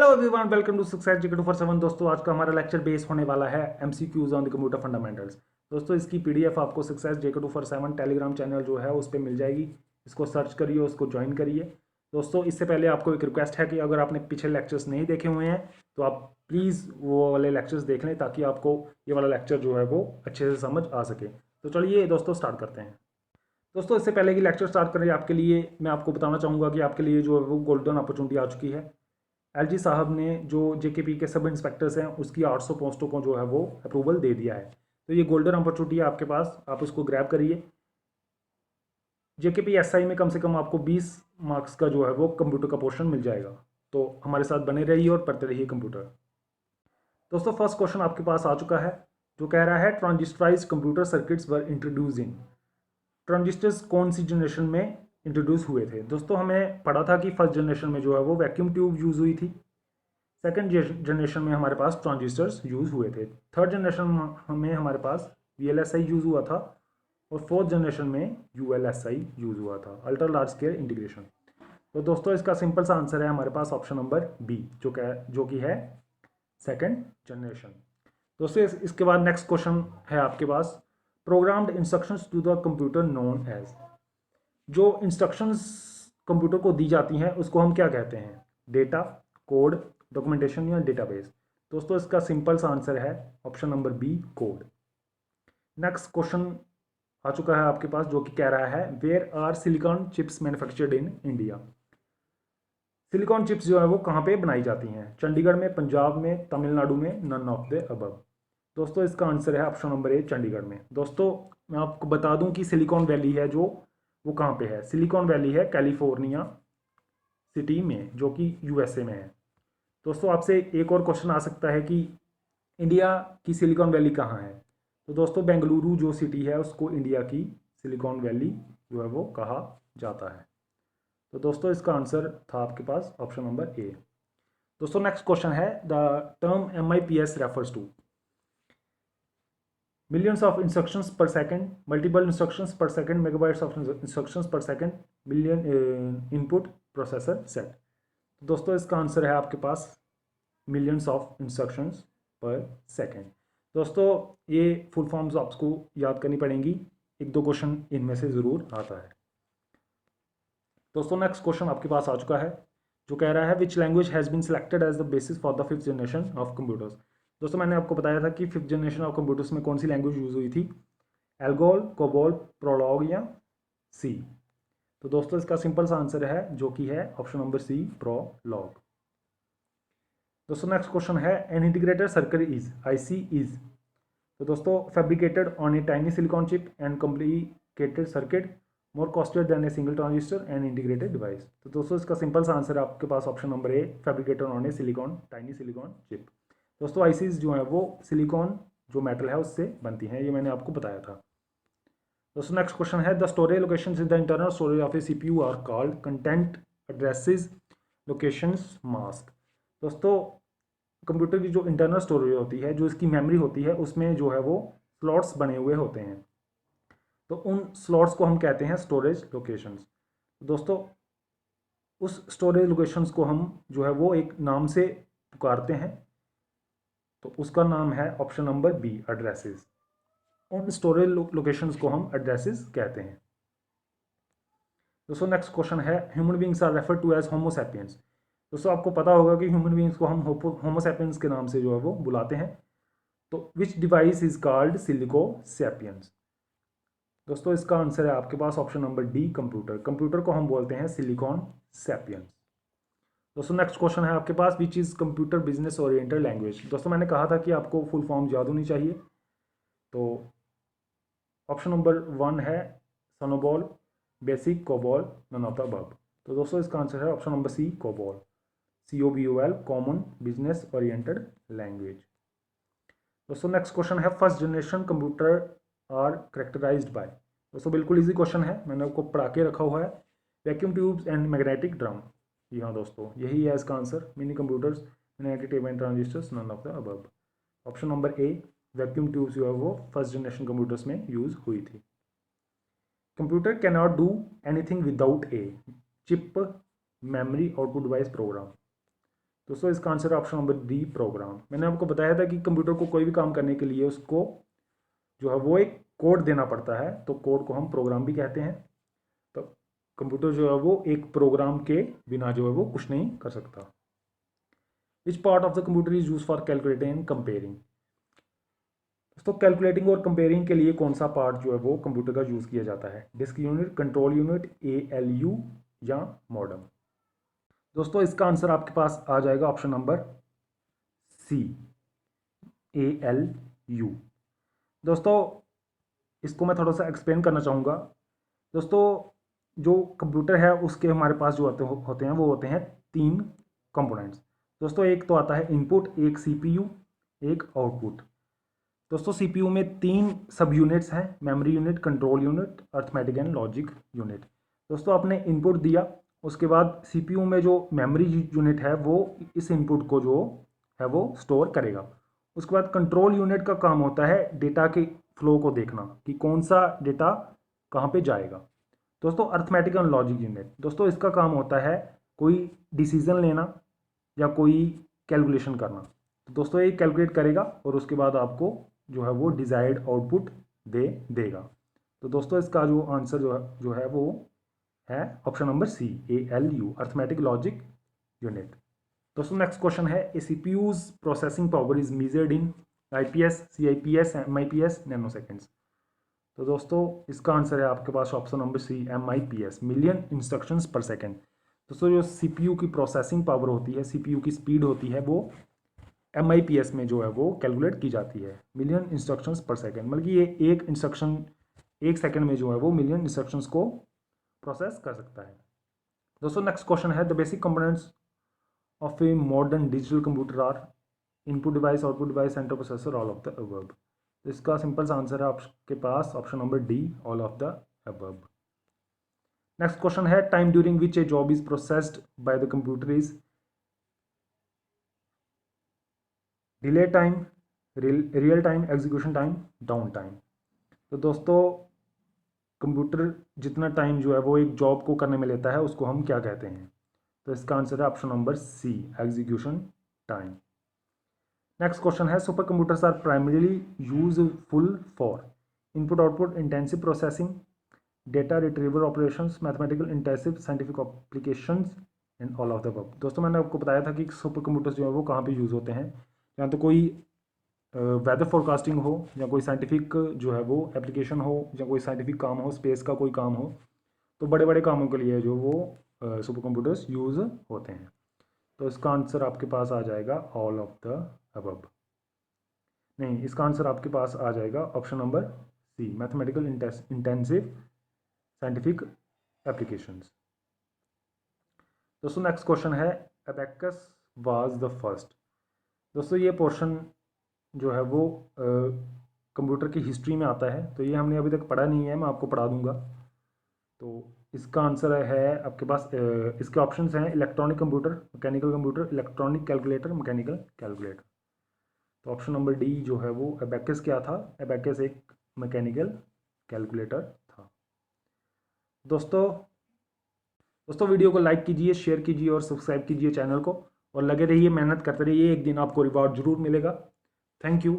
Everyone, welcome to success जी 24/7। दोस्तों आज का हमारा लेक्चर बेस होने वाला है MCQs on the computer fundamentals. दोस्तों इसकी पीडीएफ आपको सक्सेस JK247 टेलीग्राम चैनल जो है उस पर मिल जाएगी। इसको सर्च करिए, उसको ज्वाइन करिए। दोस्तों इससे पहले आपको एक रिक्वेस्ट है कि अगर आपने पिछले लेक्चर्स नहीं देखे हुए हैं तो आप प्लीज़ वो वाले लेक्चर्स देख लें ताकि आपको ये वाला लेक्चर जो है वो अच्छे से समझ आ सके। तो चलिए दोस्तों स्टार्ट करते हैं। दोस्तों इससे पहले कि लेक्चर स्टार्ट करें आपके लिए मैं आपको बताना चाहूँगा कि आपके लिए जो है वो गोल्डन अपॉर्चुनिटी आ चुकी है। एलजी साहब ने जो जेकेपी के सब इंस्पेक्टर्स हैं उसकी 800 पोस्टों को जो है वो अप्रूवल दे दिया है। तो ये गोल्डन अपॉर्चुनिटी है आपके पास, आप उसको ग्रैब करिए। जेकेपी एसआई में कम से कम आपको 20 मार्क्स का जो है वो कंप्यूटर का पोर्शन मिल जाएगा। तो हमारे साथ बने रहिए और पढ़ते रहिए कंप्यूटर। दोस्तों फर्स्ट क्वेश्चन आपके पास आ चुका है जो कह रहा है transistorize computer circuits were introduce in. Transistors कौन सी जनरेशन में इंट्रोड्यूस हुए थे? दोस्तों हमने पढ़ा था कि फर्स्ट जनरेशन में जो है वो वैक्यूम ट्यूब यूज़ हुई थी। सेकेंड जनरेशन में हमारे पास ट्रांजिस्टर्स यूज़ हुए थे। थर्ड जनरेशन में हमारे पास VLSI यूज़ हुआ था। और फोर्थ जनरेशन में ULSI यूज़ हुआ था, अल्ट्रा लार्ज स्केल इंटीग्रेशन। तो दोस्तों इसका सिंपल सा आंसर है हमारे पास ऑप्शन नंबर बी जो कि है सेकेंड जनरेशन। दोस्तों इसके बाद नेक्स्ट क्वेश्चन है आपके पास programmed instructions to the computer known as. जो इंस्ट्रक्शंस कंप्यूटर को दी जाती हैं उसको हम क्या कहते हैं? डेटा, कोड, डॉक्यूमेंटेशन या डेटाबेस। दोस्तों इसका सिंपल सा आंसर है option number B, code. Next question आ चुका है आपके पास जो कि कह रहा है where are silicon chips manufactured in India. Silicon chips जो है वो कहाँ पे बनाई जाती हैं? चंडीगढ़ में, पंजाब में, तमिलनाडु में, नन ऑफ द अबव। दोस्तों इसका आंसर है ऑप्शन नंबर ए, चंडीगढ़ में। दोस्तों मैं आपको बता दूं कि सिलिकॉन वैली है जो वो कहाँ पे है? सिलिकॉन वैली है कैलिफोर्निया सिटी में जो कि USA में है। दोस्तों आपसे एक और क्वेश्चन आ सकता है कि इंडिया की सिलिकॉन वैली कहाँ है? तो दोस्तों बेंगलुरु जो सिटी है उसको इंडिया की सिलिकॉन वैली जो है वो कहा जाता है। तो दोस्तों इसका आंसर था आपके पास ऑप्शन नंबर ए। दोस्तों नेक्स्ट क्वेश्चन है the term MIPS refers to millions of instructions per second, multiple instructions per second, megabytes of instructions per second, million input processor set। तो दोस्तों इसका आंसर है आपके पास millions of instructions per second. दोस्तों ये full forms आपको याद करनी पड़ेंगी, एक दो क्वेश्चन इनमें से ज़रूर आता है। दोस्तों नेक्स्ट क्वेश्चन आपके पास आ चुका है जो कह रहा है which language has been selected as the basis for the fifth generation of computers. दोस्तों मैंने आपको बताया था कि फिफ्थ जनरेशन ऑफ कंप्यूटर्स में कौन सी लैंग्वेज यूज़ हुई थी? एल्गोल, कोबोल, प्रोलॉग या सी। तो दोस्तों इसका सिंपल सा आंसर है जो कि है ऑप्शन नंबर सी, प्रोलॉग। दोस्तों नेक्स्ट क्वेश्चन है an integrated circuit is IC is. तो दोस्तों fabricated on a tiny silicon chip and complicated circuit more costed than a single transistor and integrated device. तो दोस्तों इसका सिंपल सा answer है आपके पास option number A, fabricated on a silicon tiny silicon chip. दोस्तों ICs जो है वो सिलिकॉन जो मेटल है उससे बनती हैं, ये मैंने आपको बताया था। दोस्तों नेक्स्ट क्वेश्चन है the storage locations in the internal storage of a CPU are called content addresses locations mask. दोस्तों कंप्यूटर की जो इंटरनल स्टोरेज होती है, जो इसकी मेमोरी होती है, उसमें जो है वो स्लॉट्स बने हुए होते हैं। तो उन स्लॉट्स को हम कहते हैं स्टोरेज लोकेशंस। दोस्तों उस स्टोरेज लोकेशंस को हम जो है वो एक नाम से पुकारते हैं, तो उसका नाम है ऑप्शन नंबर बी, एड्रेसेस। उन स्टोरेज लोकेशंस को हम एड्रेसेस कहते हैं। दोस्तों नेक्स्ट क्वेश्चन है human beings are refer to as homo sapiens. दोस्तों आपको पता होगा कि ह्यूमन बींग्स को हम होमोसैपियंस के नाम से जो है वो बुलाते हैं। तो which device is called silico sapiens. दोस्तों इसका आंसर है आपके पास option number D, computer. Computer को हम बोलते हैं सिलिकॉन सैपियंस। दोस्तों नेक्स्ट क्वेश्चन है आपके पास which is computer business oriented language. दोस्तों मैंने कहा था कि आपको फुल फॉर्म याद होनी चाहिए। तो ऑप्शन नंबर 1 है snowball, basic, COBOL, none of the above. तो दोस्तों इसका आंसर है option number C, COBOL, COBOL, common business oriented language. दोस्तों नेक्स्ट क्वेश्चन है first generation computer are characterized by. दोस्तों बिल्कुल इजी क्वेश्चन है, मैंने आपको पढ़ा के रखा हुआ है। Vacuum tubes and magnetic drum. जी हाँ दोस्तों यही है इसका answer. Mini computers, magnetic tape and transistors, none of the above. Option number A, vacuum tubes जो है वो फर्स्ट जनरेशन कंप्यूटर्स में यूज हुई थी। Computer can not do anything without a chip, memory, output device, program. दोस्तों इसका answer है option number D, programme. मैंने आपको बताया था कि कंप्यूटर को कोई भी काम करने के लिए उसको जो है वो एक कोड देना पड़ता है, तो कोड को हम प्रोग्राम भी कहते हैं। तो कंप्यूटर जो है वो एक प्रोग्राम के बिना जो है वो कुछ नहीं कर सकता। Which part of the computer is use for calculating and comparing. दोस्तों कैलकुलेटिंग और कंपेयरिंग के लिए कौन सा पार्ट जो है वो कंप्यूटर का यूज़ किया जाता है? Disk unit, control unit, ALU या मॉडम। दोस्तों इसका आंसर आपके पास आ जाएगा ऑप्शन नंबर सी, ALU। दोस्तों इसको मैं थोड़ा सा एक्सप्लेन करना चाहूँगा। दोस्तों जो कंप्यूटर है उसके हमारे पास जो होते हैं वो होते हैं 3 कंपोनेंट्स। दोस्तों एक तो आता है इनपुट, एक CPU, एक आउटपुट। दोस्तों CPU में 3 सब यूनिट्स हैं, memory unit, control unit, arithmetic and logic unit. दोस्तों आपने इनपुट दिया, उसके बाद CPU में जो मेमोरी यूनिट है वो इस इनपुट को जो है वो स्टोर करेगा। उसके बाद कंट्रोल यूनिट का काम होता है डेटा के फ्लो को देखना कि कौन सा डेटा कहाँ पे जाएगा। दोस्तों अर्थमेटिक एंड लॉजिक यूनिट, दोस्तों इसका काम होता है कोई डिसीजन लेना या कोई कैलकुलेशन करना। तो दोस्तों ये कैलकुलेट करेगा और उसके बाद आपको जो है वो डिजायर्ड आउटपुट दे देगा। तो दोस्तों इसका जो आंसर जो है वो है option number C, ALU, arithmetic logic unit. दोस्तों नेक्स्ट क्वेश्चन है, a CPU's processing power is measured in IPS, CIPS, MIPS, nanoseconds. तो दोस्तों इसका आंसर है आपके पास option number C, MIPS, million instructions per second. दोस्तों जो CPU की प्रोसेसिंग पावर होती है, CPU की स्पीड होती है, वो MIPS में जो है वो कैलकुलेट की जाती है, मिलियन इंस्ट्रक्शंस पर सेकेंड। मतलब कि ये एक इंस्ट्रक्शन 1 सेकेंड में जो है वो मिलियन इंस्ट्रक्शंस को प्रोसेस कर सकता है। दोस्तों नेक्स्ट क्वेश्चन है, the basic components of a modern digital computer are input device, output device, central processor, all of the above. तो इसका सिंपल सा आंसर है आपके पास option number D, all of the above. Next question है, time during which a job is processed by the computer is delay time, real time, execution time, down time. तो दोस्तों computer जितना time जो है वो एक जॉब को करने में लेता है उसको हम क्या कहते हैं? तो इसका आंसर है option number C, execution time. Next question है, super computers are primarily useful for input output intensive processing, data retrieval operations, mathematical intensive scientific applications and all of the above. दोस्तों मैंने आपको बताया था कि सुपर कंप्यूटर्स जो है वो कहाँ पे यूज़ होते हैं, या तो कोई वेदर फोरकास्टिंग हो, या कोई साइंटिफिक जो है वो एप्लीकेशन हो, या कोई साइंटिफिक काम हो, स्पेस का कोई काम हो, तो बड़े बड़े कामों के लिए जो वो सुपर कंप्यूटर्स यूज़ होते हैं। तो इसका आंसर आपके पास आ जाएगा ऑल ऑफ द अबव। नहीं, इसका आंसर आपके पास आ जाएगा option number C, mathematical intensive scientific applications. दोस्तों नेक्स्ट क्वेश्चन है, अबेकस वाज द फर्स्ट। दोस्तों ये पोर्शन जो है वो कंप्यूटर की हिस्ट्री में आता है, तो ये हमने अभी तक पढ़ा नहीं है, मैं आपको पढ़ा दूंगा। तो इसका आंसर है आपके पास इसके ऑप्शंस हैं, electronic computer, mechanical computer, electronic calculator, mechanical calculator. तो ऑप्शन नंबर डी जो है वो अबेकस क्या था? अबेकस एक मैकेनिकल कैलकुलेटर था। दोस्तों वीडियो को लाइक कीजिए, शेयर कीजिए और सब्सक्राइब कीजिए चैनल को, और लगे रहिए, मेहनत करते रहिए, एक दिन आपको रिवॉर्ड जरूर मिलेगा। Thank you.